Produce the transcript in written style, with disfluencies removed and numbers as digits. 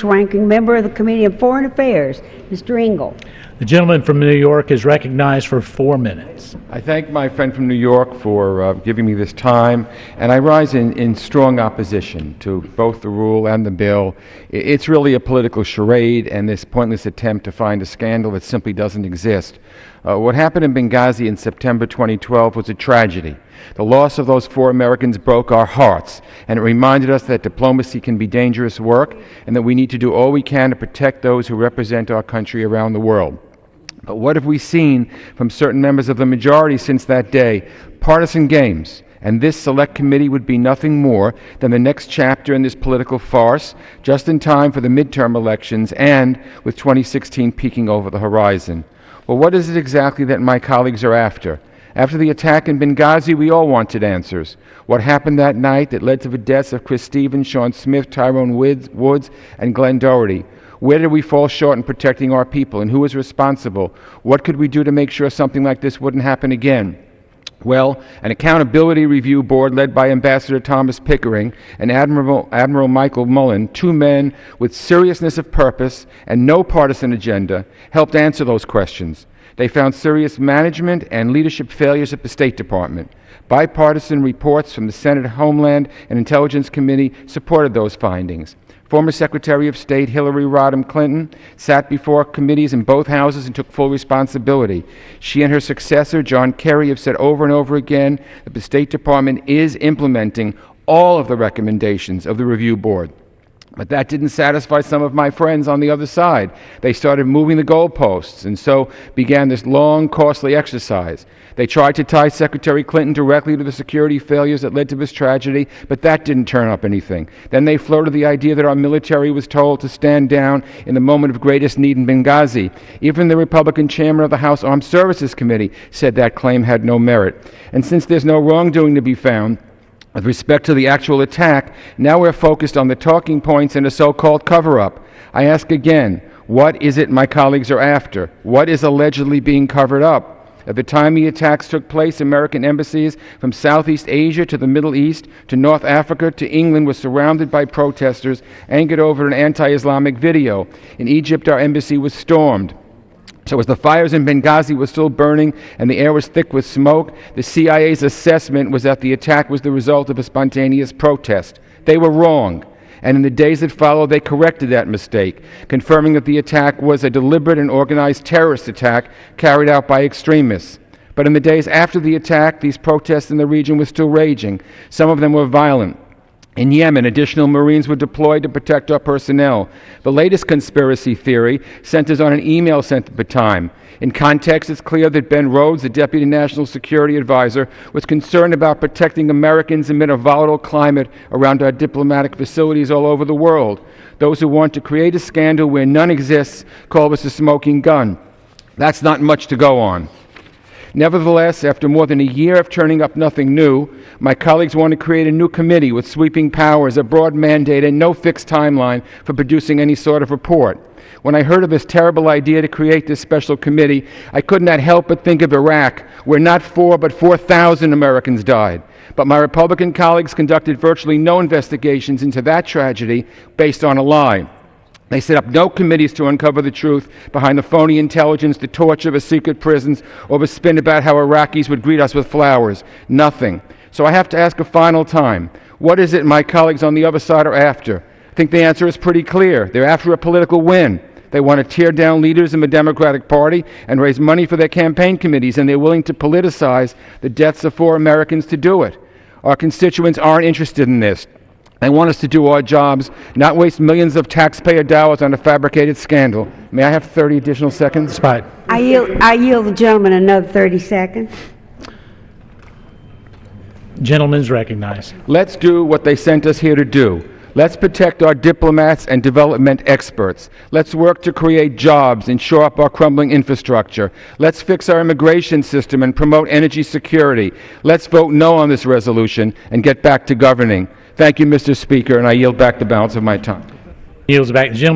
first ranking member of the Committee on Foreign Affairs, Mr. Engel. The gentleman from New York is recognized for 4 minutes. I thank my friend from New York for giving me this time, and I rise in strong opposition to both the rule and the bill. It's really a political charade and this pointless attempt to find a scandal that simply doesn't exist. What happened in Benghazi in September 2012 was a tragedy. The loss of those 4 Americans broke our hearts, and it reminded us that diplomacy can be dangerous work and that we need to do all we can to protect those who represent our country around the world. But what have we seen from certain members of the majority since that day? Partisan games. And this select committee would be nothing more than the next chapter in this political farce, just in time for the midterm elections and with 2016 peeking over the horizon. Well, what is it exactly that my colleagues are after? After the attack in Benghazi, we all wanted answers. What happened that night that led to the deaths of Chris Stevens, Sean Smith, Tyrone Woods, and Glenn Doherty? Where did we fall short in protecting our people, and who was responsible? What could we do to make sure something like this wouldn't happen again? Well, an accountability review board led by Ambassador Thomas Pickering and Admiral Michael Mullen, 2 men with seriousness of purpose and no partisan agenda, helped answer those questions. They found serious management and leadership failures at the State Department. Bipartisan reports from the Senate Homeland and Intelligence Committee supported those findings. Former Secretary of State Hillary Rodham Clinton sat before committees in both houses and took full responsibility. She and her successor, John Kerry, have said over and over again that the State Department is implementing all of the recommendations of the review board. But that didn't satisfy some of my friends on the other side. They started moving the goalposts, and so began this long, costly exercise. They tried to tie Secretary Clinton directly to the security failures that led to this tragedy, but that didn't turn up anything. Then they floated the idea that our military was told to stand down in the moment of greatest need in Benghazi. Even the Republican chairman of the House Armed Services Committee said that claim had no merit. And since there's no wrongdoing to be found, with respect to the actual attack, now we're focused on the talking points and a so-called cover-up. I ask again, what is it my colleagues are after? What is allegedly being covered up? At the time the attacks took place, American embassies from Southeast Asia to the Middle East to North Africa to England were surrounded by protesters angered over an anti-Islamic video. In Egypt, our embassy was stormed. So as the fires in Benghazi were still burning and the air was thick with smoke, the CIA's assessment was that the attack was the result of a spontaneous protest. They were wrong. And in the days that followed, they corrected that mistake, confirming that the attack was a deliberate and organized terrorist attack carried out by extremists. But in the days after the attack, these protests in the region were still raging. Some of them were violent. In Yemen, additional Marines were deployed to protect our personnel. The latest conspiracy theory centers on an email sent at the time. In context, it's clear that Ben Rhodes, the Deputy National Security Advisor, was concerned about protecting Americans amid a volatile climate around our diplomatic facilities all over the world. Those who want to create a scandal where none exists call this a smoking gun. That's not much to go on. Nevertheless, after more than a year of turning up nothing new, my colleagues want to create a new committee with sweeping powers, a broad mandate, and no fixed timeline for producing any sort of report. When I heard of this terrible idea to create this special committee, I could not help but think of Iraq, where not 4 but 4,000 Americans died. But my Republican colleagues conducted virtually no investigations into that tragedy based on a lie. They set up no committees to uncover the truth behind the phony intelligence, the torture of secret prisons, or the spin about how Iraqis would greet us with flowers. Nothing. So I have to ask a final time, what is it my colleagues on the other side are after? I think the answer is pretty clear. They're after a political win. They want to tear down leaders in the Democratic Party and raise money for their campaign committees, and they're willing to politicize the deaths of 4 Americans to do it. Our constituents aren't interested in this. They want us to do our jobs, not waste millions of taxpayer dollars on a fabricated scandal. May I have 30 additional seconds? Spot. I yield the gentleman another 30 seconds. Gentleman's recognized. Let's do what they sent us here to do. Let's protect our diplomats and development experts. Let's work to create jobs and shore up our crumbling infrastructure. Let's fix our immigration system and promote energy security. Let's vote no on this resolution and get back to governing. Thank you, Mr. Speaker, and I yield back the balance of my time. Yields back. The gentleman.